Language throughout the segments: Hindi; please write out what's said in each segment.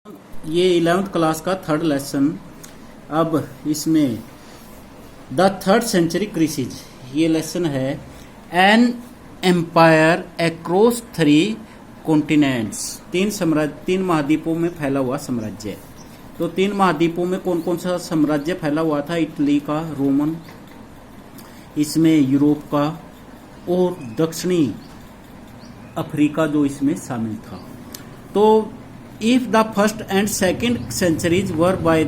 ये 11th क्लास का थर्ड लेसन। अब इसमें द थर्ड सेंचुरी क्रिसिज ये लेसन है। एन एम्पायर अक्रॉस 3 कॉन्टिनेंट्स, तीन महाद्वीपों में फैला हुआ साम्राज्य। तो 3 महाद्वीपों में कौन कौन सा साम्राज्य फैला हुआ था? इटली का, रोमन, इसमें यूरोप का और दक्षिणी अफ्रीका जो इसमें शामिल था। तो if the first and second centuries were by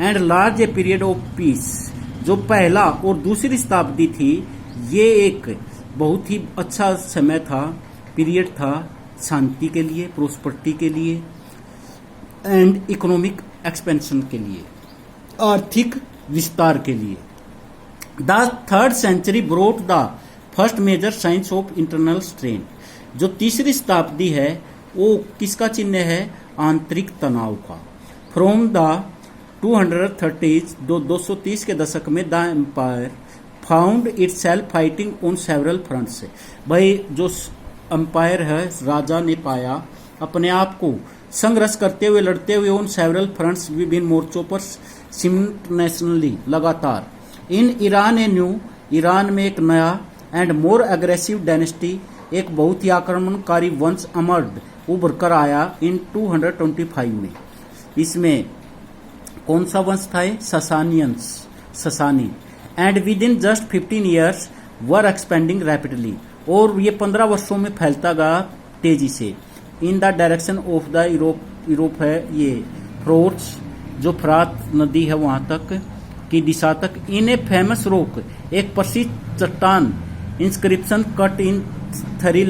and large a period of peace, जो पहला और दूसरी शताब्दी थी ये एक बहुत ही अच्छा समय था, पीरियड था शांति के लिए, प्रोस्पेरिटी के लिए एंड इकोनॉमिक एक्सपेंशन के लिए, आर्थिक विस्तार के लिए। The third century brought the first major signs of internal strain, जो तीसरी शताब्दी है वो किसका चिन्ह है? आंतरिक तनाव का। फ्रॉम द 230s 230 के दशक में the empire found itself fighting on several fronts. भाई जो एम्पायर है, राजा ने पाया अपने आप को संघर्ष करते हुए, लड़ते हुए ऑन सेवरल फ्रंट्स, विभिन्न मोर्चों पर सिमल्टेनियसली, लगातार। In Iran a new, Iran में एक नया एंड मोर एग्रेसिव डायनेस्टी, एक बहुत ही आक्रमणकारी वंश अमर्ड, उभर कर आया इन 225 में। इसमें कौन सा वंश था? ससानियंस, ससानी। And within just 15 years were expanding rapidly, और ये 15 वर्षों में फैलता गया तेजी से। In the direction of the Europe है ये फ्रोट्स, जो फ्रात नदी है वहां तक की दिशा तक। इन ए फेमस रॉक, एक प्रसिद्ध चट्टान, इंस्क्रिप्शन कट इन 3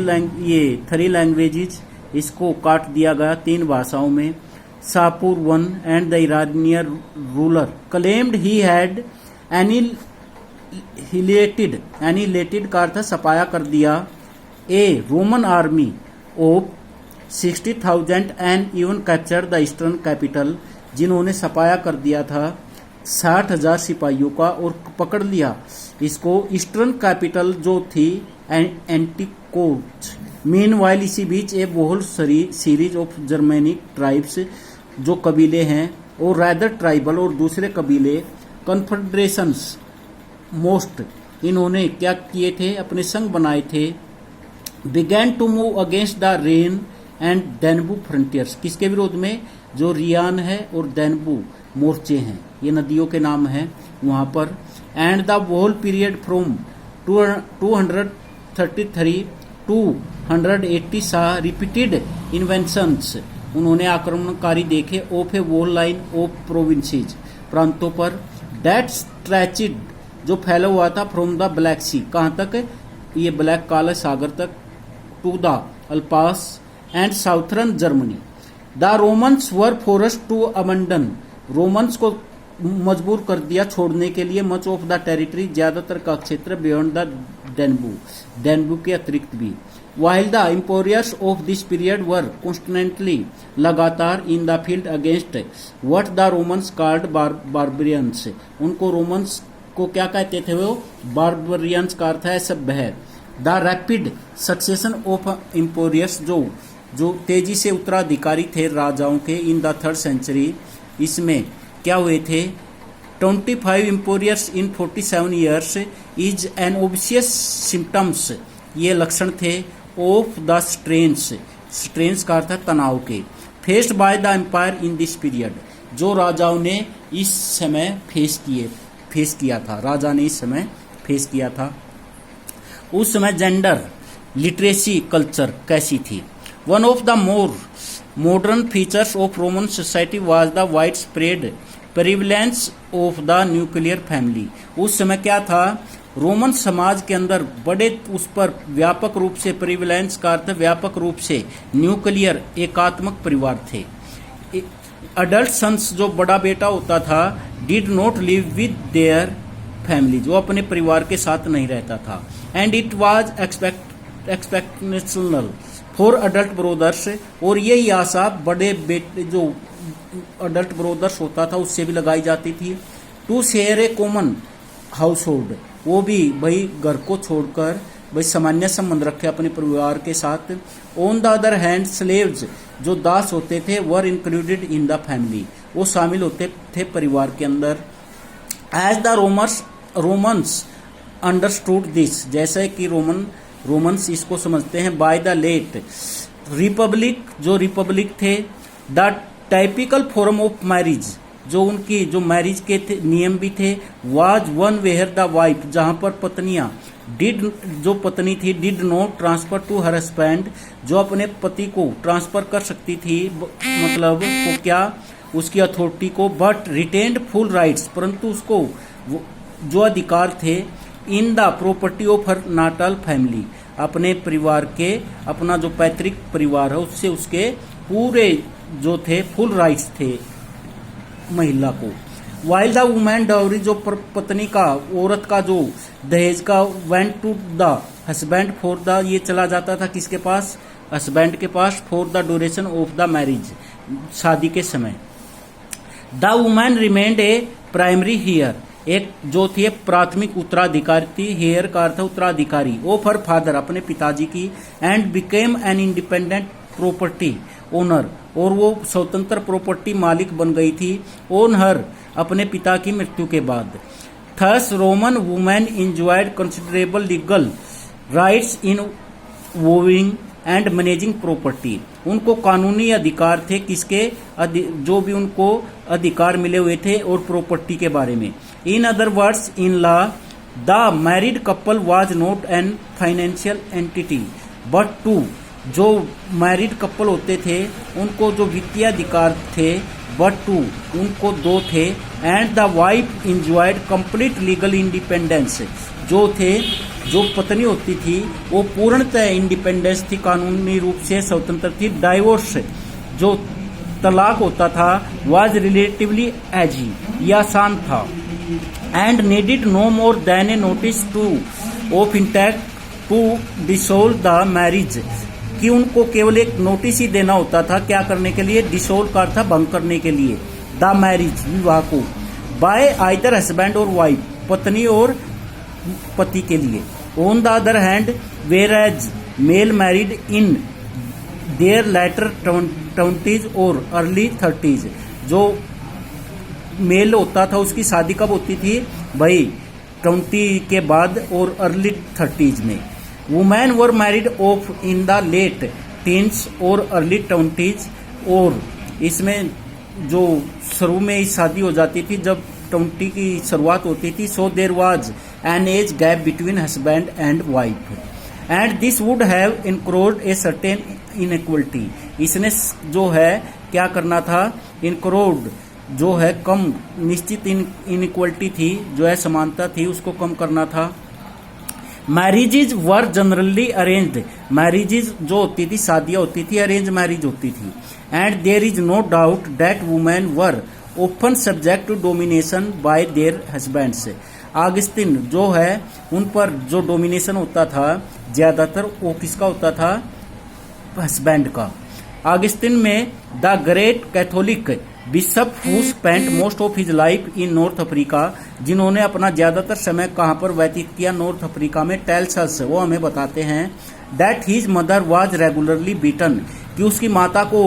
लैंग्वेजेज, इसको काट दिया गया 3 भाषाओं में। Shapur one and the Iranian ruler claimed he had annihilated का अर्थ सपाया कर दिया, a Roman army of 60,000 and even captured the eastern capital, जिन्होंने सपाया कर दिया था 60,000 सिपाहियों का और पकड़ लिया इसको ईस्टर्न कैपिटल जो थी एंटिकोट। मीनवाइल इसी बीच a whole series of Germanic tribes, जो कबीले हैं, और रैदर ट्राइबल और दूसरे कबीले, कन्फेडरेशंस मोस्ट, इन्होंने क्या किए थे? अपने संघ बनाए थे। Began to move against the Rhine and Danube frontiers, किसके विरोध में? जो रियान है और डेनबू मोर्चे हैं, ये नदियों के नाम हैं वहां पर। And the whole period from 233 to 180 saw repeated invasions, उन्होंने आक्रमणकारी देखे of a whole line of provinces, प्रांतों पर। दैट स्ट्रेचिड, जो फैला हुआ था फ्रॉम द ब्लैक सी, कहां तक? ये ब्लैक काला सागर तक, to the Alps and southern Germany. The Romans were forced to abandon, Romans को मजबूर कर दिया छोड़ने के लिए मच ऑफ द टेरिटरी, ज्यादातर का क्षेत्र, बियॉन्ड द डेनबू के अतिरिक्त भी। While the empires of this period were constantly, लगातार, in the field against what the Romans called barbarians, उनको रोमन्स को क्या कहते थे? वो बार्बरियंस का अर्थ है सभ्य है। The rapid succession of empires, जो तेजी से उत्तराधिकारी थे राजाओं के इन द थर्ड सेंचुरी, इसमें क्या हुए थे? 25 empires in 47 years is an obvious symptoms, ये लक्षण थे ऑफ द स्ट्रेन्स का अर्थ है तनाव के, faced by the empire in this period, जो राजाओं ने इस समय फेस किया था, राजा ने इस समय फेस किया था। उस समय जेंडर, लिटरेसी, कल्चर कैसी थी? One of the more modern features of Roman society was the wide spread prevalence of the nuclear family. उस समय क्या था? रोमन समाज के अंदर बड़े उस पर व्यापक रूप से, प्रिविलेंस का अर्थ व्यापक रूप से, न्यूक्लियर एकात्मक परिवार थे। अडल्ट सन्स, जो बड़ा बेटा होता था, did not live with their family, जो अपने परिवार के साथ नहीं रहता था। And it was exceptional for adult brothers, और यही आशा बड़े बेटे जो अडल्ट ब्रोदर्स होता था उससे भी लगाई जाती थी। To share a common household, वो भी भाई घर को छोड़कर भाई सामान्य संबंध रखे अपने परिवार के साथ। On the other hand slaves, जो दास होते थे, were included in the family, वो शामिल होते थे परिवार के अंदर। As the Romans understood this, जैसे कि रोमन्स इसको समझते हैं। बाय द लेट रिपब्लिक, जो रिपब्लिक थे, the typical form of marriage, जो उनकी जो मैरिज के नियम भी थे, was one where the wife, जहां पर पत्नियां जो पत्नी थी, did not transfer to her husband, जो अपने पति को ट्रांसफर कर सकती थी, मतलब को क्या, उसकी अथॉरिटी को, बट रिटेन्ड फुल राइट्स, परंतु उसको जो अधिकार थे, in the property of her natal family, अपने परिवार के, अपना जो पैतृक परिवार है उससे उसके पूरे जो थे फुल राइट्स थे महिला को। वाइल द वुमेन डाउरी, जो पत्नी का, औरत का जो दहेज का, went to the husband for the, ये चला जाता था किसके पास, हस्बैंड के पास, for the duration of the marriage, शादी के समय। The women remained a primary heir, एक जो थी प्राथमिक उत्तराधिकारी थी, हेयर का अर्थ उत्तराधिकारी, ऑफ हर फादर, अपने पिताजी की, and became an independent property owner, और वो स्वतंत्र प्रॉपर्टी मालिक बन गई थी, ओन हर, अपने पिता की मृत्यु के बाद। Thus Roman women enjoyed considerable legal rights in owning and managing property, उनको कानूनी अधिकार थे, किसके, जो भी उनको अधिकार मिले हुए थे और प्रॉपर्टी के बारे में। In other words, in law the married couple was not an financial entity but two, जो मैरिड कपल होते थे उनको जो वित्तीय अधिकार थे, बट टू, उनको दो थे, and the wife enjoyed complete legal independence, जो थे, जो पत्नी होती थी वो पूर्णतः इंडिपेंडेंस थी, कानूनी रूप से स्वतंत्र थी। डाइवोर्स, जो तलाक होता था, वाज रिलेटिवली एजी, ये आसान था, and needed no more than a notice to of intent to dissolve the marriage, कि उनको केवल एक नोटिस ही देना होता था, क्या करने के लिए, डिसोल्व का था भंग करने के लिए, द मैरिज, विवाह को, बाय आइदर हस्बैंड और वाइफ, पत्नी और पति के लिए। On the other hand, whereas male married in their later 20s और अर्ली 30s, जो मेल होता था उसकी शादी कब होती थी भाई, 20 के बाद और अर्ली 30s में। Women were married off in the late teens और अर्ली 20s, और इसमें जो शुरू में ही शादी हो जाती थी जब 20 की शुरुआत होती थी। So there was an age gap between husband and wife, and this would have encouraged a certain inequality, इसने जो है क्या करना था, इंक्रोड जो है कम, निश्चित इनइक्वलिटी थी, जो है समानता थी, उसको कम करना था। मैरिजेज वर जनरली अरेंज्ड, मैरिजेज जो होती थी, शादियां होती थी, अरेंज मैरिज होती थी। And there is no doubt that women were often subject to domination by their husbands, Augustine जो है उन पर जो डोमिनेशन होता था ज्यादातर वो किसका होता था, हस्बैंड का। आगस्तिन में the great Catholic bishop who spent most of his life in north Africa, जिन्होंने अपना ज्यादातर समय कहां पर व्यतीत किया, नॉर्थ अफ्रीका में, टेल्स अस, वो हमें बताते हैं, that his mother was regularly beaten, कि उसकी माता को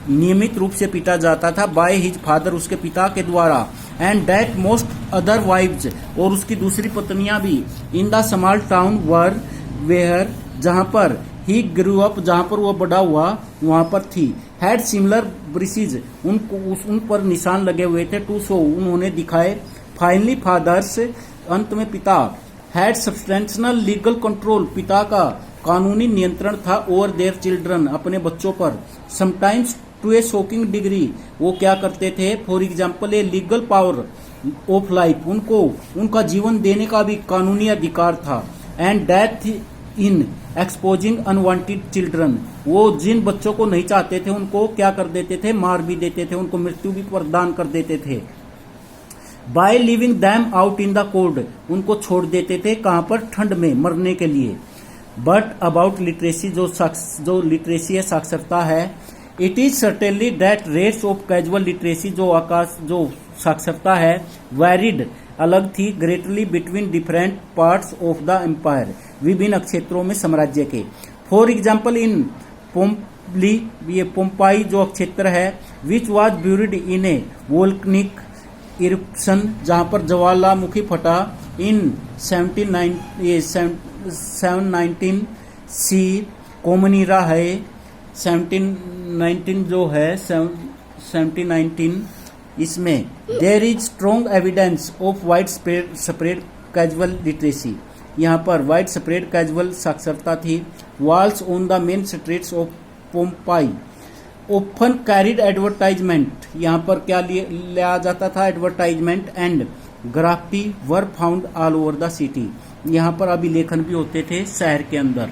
नियमित रूप से पीटा जाता था, बाय हिज फादर, उसके पिता के द्वारा, and that most other wives, और उसकी दूसरी पत्नियां भी, in the small town were where, जहां पर ही ग्रू अप, जहां पर वो बड़ा हुआ वहां पर थी, हैड सिमिलर ब्रिसेज, उन पर निशान लगे हुए थे, टू शो, उन्होंने दिखाए, फाइनली फादर्स, अंत में पिता, हैड सब्सटेंशनल लीगल कंट्रोल, पिता का कानूनी नियंत्रण था, ओवर देयर चिल्ड्रन, अपने बच्चों पर, sometimes to a shocking degree, वो क्या करते थे, for example a legal power of life, उनको उनका जीवन देने का भी कानूनी अधिकार था, and death in exposing unwanted children, वो जिन बच्चों को नहीं चाहते थे उनको क्या कर देते थे, मार भी देते थे, उनको मृत्यु भी प्रदान कर देते थे। By living them out in the cold, उनको छोड़ देते थे कहां पर, ठंड में मरने के लिए। बट अबाउट लिटरेसी, जो लिटरेसी है, साक्षरता है, it is certainly that rates of casual literacy, जो साक्षरता है, वैरिड, अलग थी, greatly between different parts of the empire, विभिन्न क्षेत्रों में साम्राज्य के। फॉर एग्जाम्पल इन पोम्पली, ये पोम्पाई जो क्षेत्र है, which was buried in a volcanic eruption, जहां पर ज्वालामुखी फटा, इन 719 सी। कोमनीरा है 1719 जो है 1719, इसमें there is strong evidence of widespread casual literacy, यहाँ पर वाइड स्प्रेड कैजुअल साक्षरता थी। Walls on the main streets of Pompeii often carried advertisement, यहाँ पर क्या लिया जाता था, advertisement and graffiti were found all over the city, यहाँ पर अभिलेखन भी होते थे शहर के अंदर।